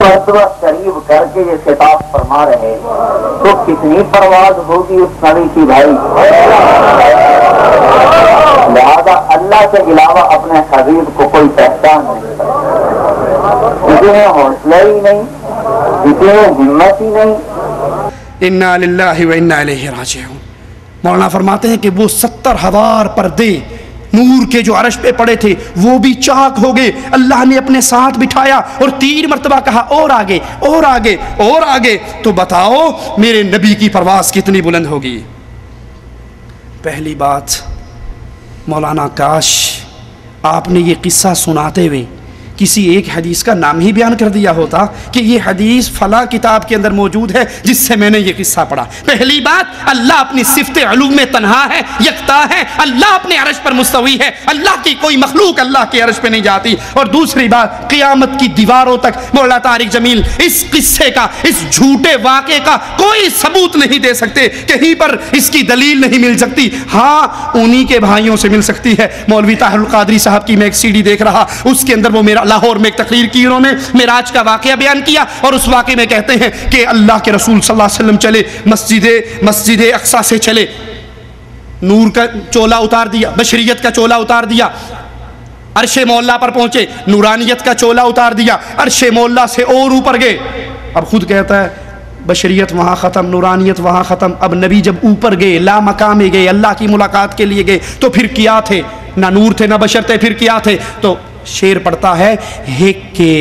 مرتبہ قریب کر کے یہ خطاب فرما رہے تو کتنی پرواز ہوگی اس نبی کی بھائی. لہذا اللہ کے علاوہ اپنے حبیب کو کوئی پہچان نہیں کرتا. کسی میں حوصلہ ہی نہیں, کسی میں ہمت ہی نہیں. انا للہ و انا الیہ راجعون. مولانا فرماتے ہیں کہ وہ 70,000 پردے نور کے جو عرش پہ پڑے تھے وہ بھی چاک ہو گئے. اللہ نے اپنے ساتھ بٹھایا اور 3 مرتبہ کہا اور آگے اور آگے اور آگے. تو بتاؤ میرے نبی کی پرواز کتنی بلند ہوگی. پہلی بات مولانا کاش آپ نے یہ قصہ سناتے ہوئے کسی ایک حدیث کا نام ہی بیان کر دیا ہوتا کہ یہ حدیث فلاں کتاب کے اندر موجود ہے جس سے میں نے یہ قصہ پڑھا. پہلی بات, اللہ اپنی صفت علو میں تنہا ہے, یکتا ہے. اللہ اپنے عرش پر مستوی ہے. اللہ کی کوئی مخلوق اللہ کے عرش پہ نہیں جاتی. اور دوسری بات, قیامت کی دیواروں تک مولا طارق جمیل اس قصے کا, اس جھوٹے واقعے کا کوئی ثبوت نہیں دے سکتے. کہیں پر اس کی دلیل نہیں مل سکتی. ہاں انہی کے بھائیوں سے مل سکتی ہے. مولوی طاہر القادری صاحب کی میں ایک CD دیکھ رہا, اس کے اندر وہ میرا لاہور میں ایک تقریر کی, انہوں نے معراج کا واقعہ بیان کیا اور اس واقعے میں کہتے ہیں کہ اللہ کے رسول صلی اللہ علیہ وسلم چلے, مسجد اقصی سے چلے, نور کا چولا اتار دیا, بشریت کا چولا اتار دیا, عرش مولا پر پہنچے, نورانیت کا چولا اتار دیا, عرش مولا سے اور اوپر گئے. اب خود کہتا ہے بشریت وہاں ختم, نورانیت وہاں ختم. اب نبی جب اوپر گئے, لا مقام گئے, اللہ کی ملاقات کے لیے گئے, تو پھر کیا تھے؟ نہ نور تھے نہ بشر تھے, پھر کیا تھے؟ تو شیر پڑھتا ہے ہکے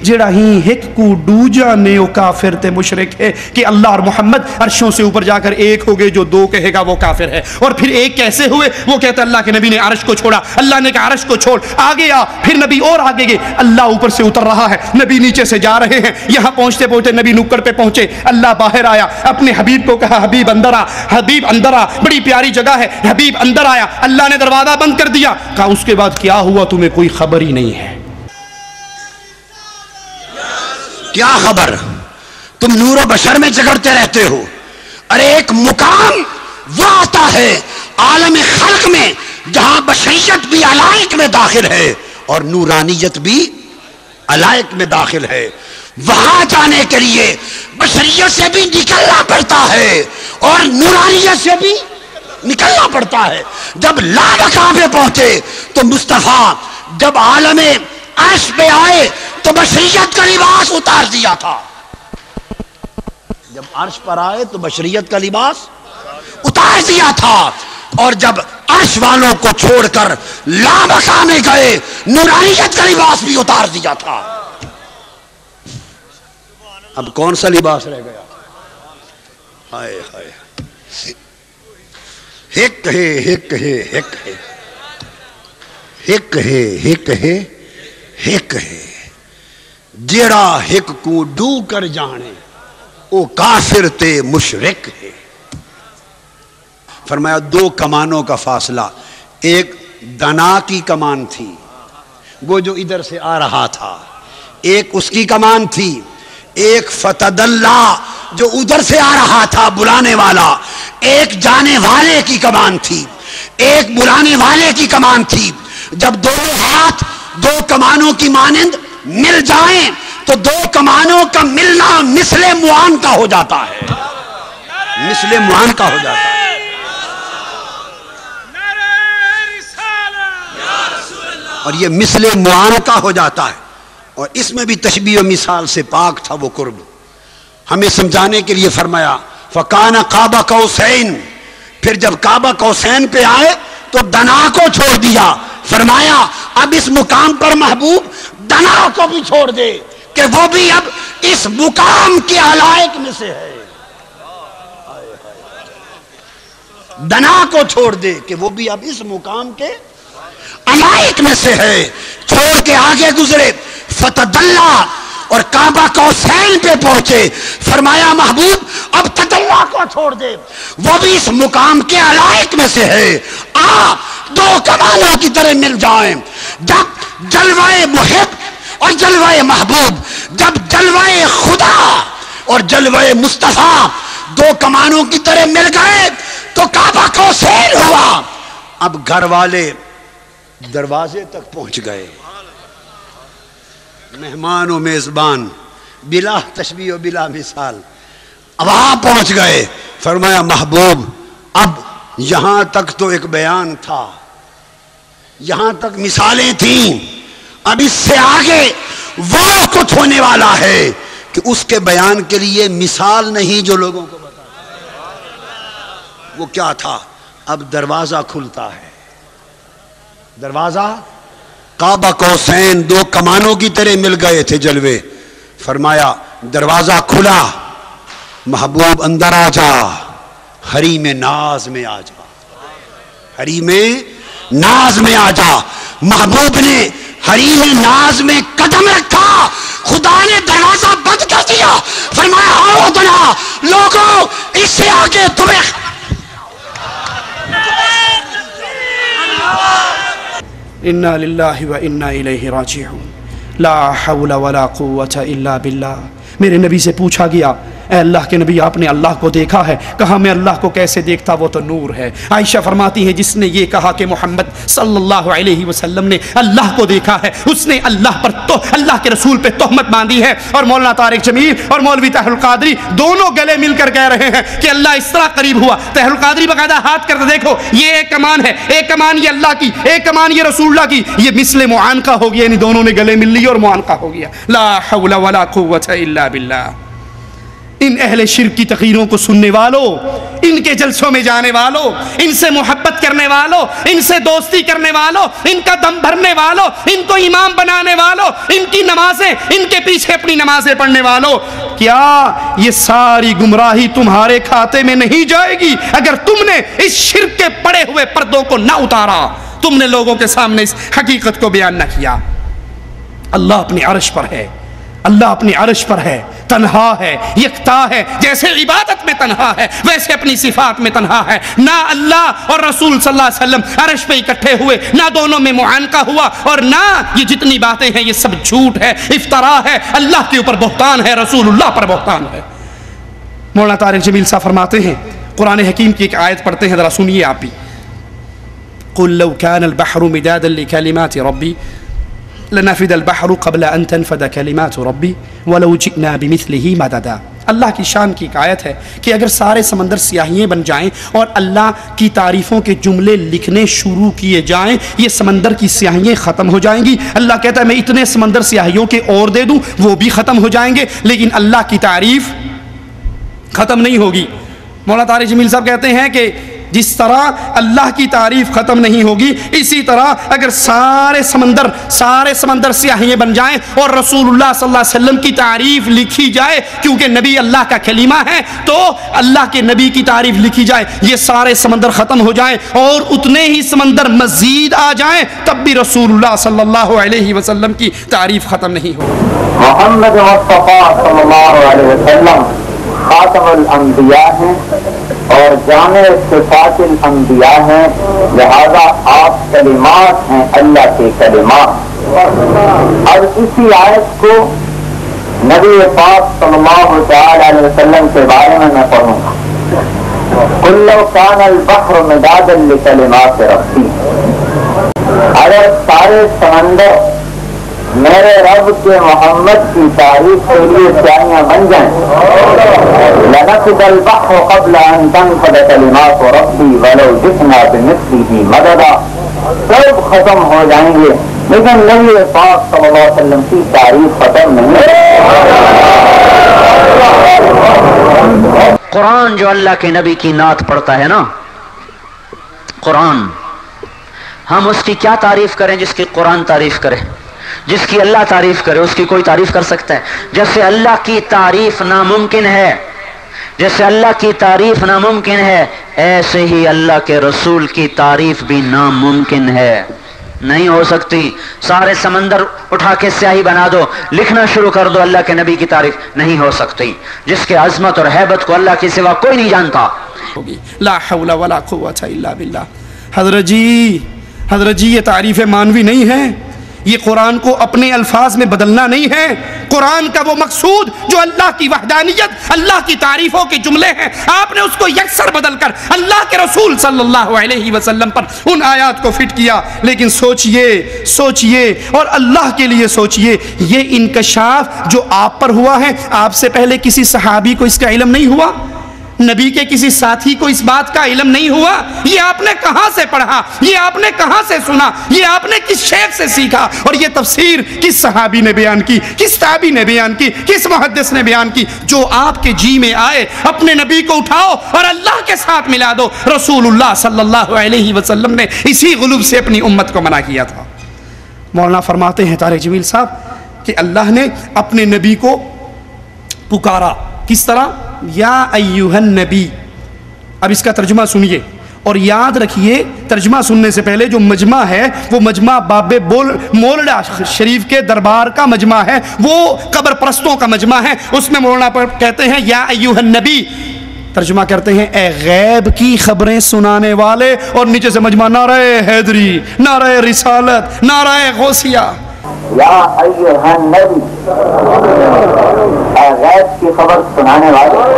جڑا ہی ہک کو ڈو جانے او کافر تے مشرک ہے. کہ اللہ اور محمد عرشوں سے اوپر جا کر ایک ہو گئے, جو 2 کہے گا وہ کافر ہے. اور پھر ایک کیسے ہوئے؟ وہ کہتا ہے اللہ کے نبی نے عرش کو چھوڑا, اللہ نے کہا عرش کو چھوڑ, آگے آ. پھر نبی اور آگے گئے, اللہ اوپر سے اتر رہا ہے, نبی نیچے سے جا رہے ہیں. یہاں پہنچتے پہنچتے نبی نکڑ پہ پہنچے, اللہ باہر آیا, اپنے حبیب کو کہا حبیب اندر آ, حبیب اندر آ, بڑی پیاری جگہ ہے. حبیب اندر آیا, اللہ نے دروازہ بند کر دیا. کہا اس کے بعد کیا ہوا تمہیں کوئی خبر ہی نہیں ہے. کیا خبر؟ تم نور و بشر میں جگڑتے رہتے ہو. ارے ایک مقام وہ آتا ہے عالم خلق میں جہاں بشریت بھی علائق میں داخل ہے اور نورانیت بھی علائق میں داخل ہے. وہاں جانے کے لیے بشریت سے بھی نکلنا پڑتا ہے اور نورانیت سے بھی نکلنا پڑتا ہے. جب لا مقام پہ پہنچے تو مصطفیٰ جب عالم عرش پہ آئے تو بشریت کا لباس اتار دیا تھا. جب عرش پر آئے تو بشریت کا لباس اتار دیا تھا, اور جب عرش والوں کو چھوڑ کر لا مقام میں گئے نورانیت کا لباس بھی اتار دیا تھا. اب کون سا لباس رہ گیا؟ ہائے ہائے, ہک ہے ہک ہے ہک ہے ہک ہے ہک ہے ہک ہے, جیڑا ہک کو ڈو کر جانے او کافر تے مشرک ہے. فرمایا 2 کمانوں کا فاصلہ, ایک دنا کی کمان تھی وہ جو ادھر سے آ رہا تھا, ایک اس کی کمان تھی, ایک فتد اللہ جو ادھر سے آ رہا تھا بلانے والا, ایک جانے والے کی کمان تھی, ایک بلانے والے کی کمان تھی. جب 2 ہاتھ 2 کمانوں کی مانند مل جائیں تو 2 کمانوں کا ملنا مثل معان کا ہو جاتا ہے, مثل معان کا ہو جاتا ہے. اور یہ مثل معان کا ہو جاتا ہے. اور اس میں بھی تشبیہ و مثال سے پاک تھا وہ قرب. ہمیں سمجھانے کے لیے فرمایا فَقَانَ قَابَ قَوْسَيْن. پھر جب کعبہ قوسین پہ آئے تو دنا کو چھوڑ دیا. فرمایا اب اس مقام پر محبوب دنا کو بھی چھوڑ دے کہ وہ بھی اب اس مقام کے علائق میں سے ہے. دنا کو چھوڑ دے کہ وہ بھی اب اس مقام کے علائق میں سے ہے. چھوڑ کے آگے گزرے فتد اللہ اور کعبہ قوسین پہ پہنچے. فرمایا محبوب اب تدلہ کو چھوڑ دے, وہ بھی اس مقام کے علائق میں سے ہے. آ 2 کمالوں کی طرح مل جائیں. جب جلوہ محب اور جلوہ محبوب, جب جلوہ خدا اور جلوہ مصطفیٰ 2 کمانوں کی طرح مل گئے تو کعبہ قوسین ہوا. اب گھر والے دروازے تک پہنچ گئے. مہمان و میزبان بلا تشبیہ و بلا مثال اب آپ پہنچ گئے. فرمایا محبوب اب یہاں تک تو ایک بیان تھا, یہاں تک مثالیں تھیں, اب اس سے آگے وہ کچھ ہونے والا ہے کہ اس کے بیان کے لیے مثال نہیں جو لوگوں کو بتا. وہ کیا تھا؟ اب دروازہ کھلتا ہے. دروازہ کعبہ قوسین دو کمانوں کی طرح مل گئے تھے جلوے. فرمایا دروازہ کھلا, محبوب اندر آ جا, حریم ناز میں آ جا, حریم ناز میں آ جا. محبوب نے حریم ناز میں قدم رکھا, خدا نے دروازہ بند کر دیا. فرمایا آؤ ادنا لوگوں, اس سے آگے تمہیں انا للہ و انا الیہ راجعون. لا حول ولا قوة الا باللہ. میرے نبی سے پوچھا گیا, اے اللہ کے نبی آپ نے اللہ کو دیکھا ہے؟ کہا میں اللہ کو کیسے دیکھتا, وہ تو نور ہے. عائشہ فرماتی ہیں جس نے یہ کہا کہ محمد صلی اللہ علیہ وسلم نے اللہ کو دیکھا ہے, اس نے اللہ پر تو اللہ کے رسول پہ تہمت باندھی ہے. اور مولانا طارق جمیل اور مولوی طاہر القادری دونوں گلے مل کر کہہ رہے ہیں کہ اللہ اس طرح قریب ہوا. طاہر القادری باقاعدہ ہاتھ کرتے دیکھو یہ ایک کمان ہے, ایک کمان یہ اللہ کی, ایک کمان یہ رسول اللہ کی, یہ مثل معانقہ ہو گیا, یعنی دونوں نے گلے مل لی اور معانقہ ہو گیا. لا حول ولا قوة الا باللہ. ان اہل شرک کی تقریروں کو سننے والوں, ان کے جلسوں میں جانے والوں, ان سے محبت کرنے والوں, ان سے دوستی کرنے والوں, ان کا دم بھرنے والوں, ان کو امام بنانے والوں, ان کی نمازیں, ان کے پیچھے اپنی نمازیں پڑھنے والوں, کیا یہ ساری گمراہی تمہارے کھاتے میں نہیں جائے گی اگر تم نے اس شرک کے پڑے ہوئے پردوں کو نہ اتارا, تم نے لوگوں کے سامنے اس حقیقت کو بیان نہ کیا؟ اللہ اپنی عرش پر ہے, اللہ اپنی عرش پر ہے, تنہا ہے, یکتا ہے. جیسے عبادت میں تنہا ہے ویسے اپنی صفات میں تنہا ہے. نہ اللہ اور رسول صلی اللہ علیہ وسلم عرش پہ اکٹھے ہوئے, نہ دونوں میں معانقہ ہوا, اور نہ یہ جتنی باتیں ہیں یہ سب جھوٹ ہے, افطرا ہے, اللہ کے اوپر بہتان ہے, رسول اللہ پر بہتان ہے. مولانا طارق جمیل صاحب فرماتے ہیں, قرآن حکیم کی ایک آیت پڑھتے ہیں, ذرا سنیے آپ بھی. قل لو كان البحر مدادا لكلمات ربي لنفد البحر قبل ان تنفد كلمات ربي ولو جئنا بمثله مددا. اللہ کی شان کی ایک آیت ہے کہ اگر سارے سمندر سیاہیاں بن جائیں اور اللہ کی تعریفوں کے جملے لکھنے شروع کیے جائیں, یہ سمندر کی سیاہیاں ختم ہو جائیں گی. اللہ کہتا ہے میں اتنے سمندر سیاہیوں کے اور دے دوں, وہ بھی ختم ہو جائیں گے, لیکن اللہ کی تعریف ختم نہیں ہوگی. مولانا طارق جمیل صاحب کہتے ہیں کہ جس طرح اللہ کی تعریف ختم نہیں ہوگی, اسی طرح اگر سارے سمندر سیاہیاں بن جائیں اور رسول اللہ صلی اللہ علیہ وسلم کی تعریف لکھی جائے, کیونکہ نبی اللہ کا کلمہ ہے تو اللہ کے نبی کی تعریف لکھی جائے, یہ سارے سمندر ختم ہو جائیں اور اتنے ہی سمندر مزید آ جائیں, تب بھی رسول اللہ صلی اللہ علیہ وسلم کی تعریف ختم نہیں ہوگی. محمد مصطفیٰ صلی اللہ علیہ وسلم خاتم الانبیاء ہیں اور جامع صفات الانبیاء ہیں, لہذا آپ کلمات ہیں, اللہ کے کلمات. اب اسی آیت کو نبی پاک صلی اللہ تعالی علیہ وسلم کے بارے میں پڑھوں گا. قل لو كان البحر مدادا لكلمات ربي, اگر سارے سمندر میرے رب کے محمد کی تعریف کے لیے سیاہیاں بن جائیں, لنفد البحر قبل ان تنفد كلمات ربي ولو جئنا بمثله مددا. سب ختم ہو جائیں گے لیکن نبی پاک صلی اللہ علیہ وسلم کی تعریف ختم نہیں. قرآن جو اللہ کے نبی کی نعت پڑھتا ہے نا, قرآن, ہم اس کی کیا تعریف کریں جس کی قرآن تعریف کرے؟ جس کی اللہ تعریف کرے اس کی کوئی تعریف کر سکتا ہے؟ جیسے اللہ کی تعریف ناممکن ہے, جیسے اللہ کی تعریف ناممکن ہے, ایسے ہی اللہ کے رسول کی تعریف بھی ناممکن ہے, نہیں ہو سکتی. سارے سمندر اٹھا کے سیاہی بنا دو, لکھنا شروع کر دو, اللہ کے نبی کی تعریف نہیں ہو سکتی, جس کے عظمت اور ہیبت کو اللہ کے سوا کوئی نہیں جانتا. لا حول ولا قوة الا باللہ. حضرت جی یہ تعریف مانوی نہیں ہے, یہ قرآن کو اپنے الفاظ میں بدلنا نہیں ہے. قرآن کا وہ مقصود جو اللہ کی وحدانیت، اللہ کی تعریفوں کے جملے ہیں، آپ نے اس کو یکسر بدل کر اللہ کے رسول صلی اللہ علیہ وسلم پر ان آیات کو فٹ کیا. لیکن سوچئے اور اللہ کے لیے سوچئے، یہ انکشاف جو آپ پر ہوا ہے، آپ سے پہلے کسی صحابی کو اس کا علم نہیں ہوا؟ نبی کے کسی ساتھی کو اس بات کا علم نہیں ہوا؟ یہ آپ نے کہاں سے پڑھا؟ یہ آپ نے کہاں سے سنا؟ یہ آپ نے کس شیخ سے سیکھا؟ اور یہ تفسیر کس صحابی نے بیان کی، کس تابعی نے بیان کی، کس محدث نے بیان کی؟ جو آپ کے جی میں آئے، اپنے نبی کو اٹھاؤ اور اللہ کے ساتھ ملا دو. رسول اللہ صلی اللہ علیہ وسلم نے اسی غلوب سے اپنی امت کو منع کیا تھا. مولانا فرماتے ہیں طارق جمیل صاحب کہ اللہ نے اپنے نبی کو پکارا. کس طرح؟ یا ایھا النبی. اب اس کا ترجمہ سنیے اور یاد رکھیے، ترجمہ سننے سے پہلے جو مجمع ہے وہ مجمع باب مولڈا شریف کے دربار کا مجمع ہے، وہ قبر پرستوں کا مجمع ہے. اس میں مولانا پر کہتے ہیں یا ایھا النبی، ترجمہ کرتے ہیں اے غیب کی خبریں سنانے والے، اور نیچے سے مجمع نعرہ حیدری، نعرہ رسالت، نعرہ غوثیہ. یا ایھا النبی، اے غیب کی خبر سنانے والے.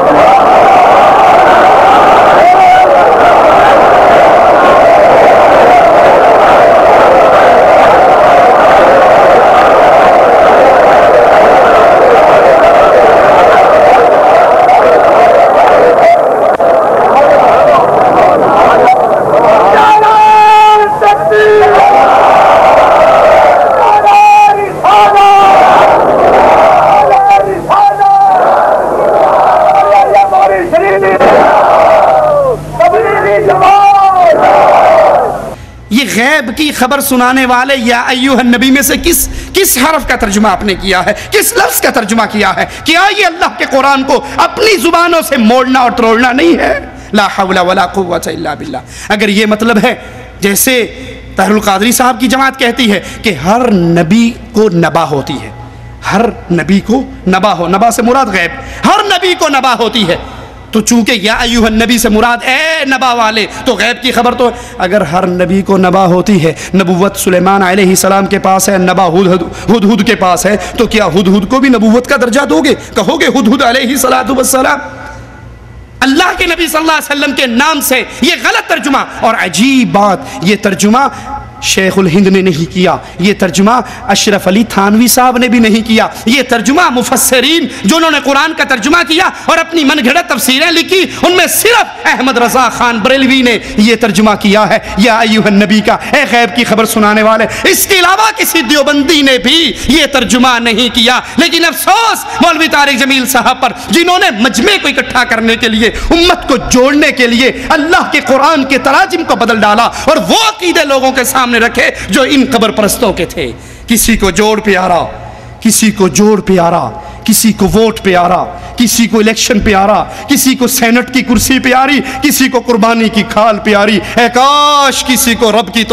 غیب کی خبر سنانے والے یا ایھا النبی میں سے کس حرف کا ترجمہ آپ نے کیا ہے؟ کس لفظ کا ترجمہ کیا ہے؟ کیا یہ اللہ کے قرآن کو اپنی زبانوں سے موڑنا اور تروڑنا نہیں ہے؟ لا حول ولا قوت الا باللہ. اگر یہ مطلب ہے، جیسے طاہر القادری صاحب کی جماعت کہتی ہے کہ ہر نبی کو نبا ہوتی ہے، ہر نبی کو نبا سے مراد غیب، ہر نبی کو نبا ہوتی ہے، تو چونکہ یا ایھا النبی سے مراد اے نبا والے، تو غیب کی خبر تو اگر ہر نبی کو نبا ہوتی ہے، نبوت سلیمان علیہ السلام کے پاس ہے، نبا ہدہد کے پاس ہے، تو کیا ہدہد کو بھی نبوت کا درجہ دو گے؟ کہو گے ہدہد علیہ السلام اللہ کے نبی صلی اللہ علیہ وسلم کے نام سے؟ یہ غلط ترجمہ. اور عجیب بات، یہ ترجمہ شیخ الہند نے نہیں کیا، یہ ترجمہ اشرف علی تھانوی صاحب نے بھی نہیں کیا، یہ ترجمہ مفسرین جنہوں نے قرآن کا ترجمہ کیا اور اپنی من گھڑت تفسیریں لکھی، ان میں صرف احمد رضا خان بریلوی نے یہ ترجمہ کیا ہے یا ایھا النبی کا، اے غیب کی خبر سنانے والے. اس کے علاوہ کسی دیوبندی نے بھی یہ ترجمہ نہیں کیا. لیکن افسوس مولوی طارق جمیل صاحب پر، جنہوں نے مجمع کو اکٹھا کرنے کے لیے، امت کو جوڑنے کے لیے اللہ کے قرآن کے تراجم کو بدل ڈالا اور وہ عقیدے لوگوں کے سامنے رکھے جو ان قبر پرستوں کے تھے. کسی کو جوڑ پیارا، کسی کو جوڑ پیارا، کسی کو ووٹ پیارا، کسی کو الیکشن پیارا، کسی کو سینٹ کی کرسی پیاری، کسی کو قربانی کی کھال پیاری. اے کاش کسی کو رب کی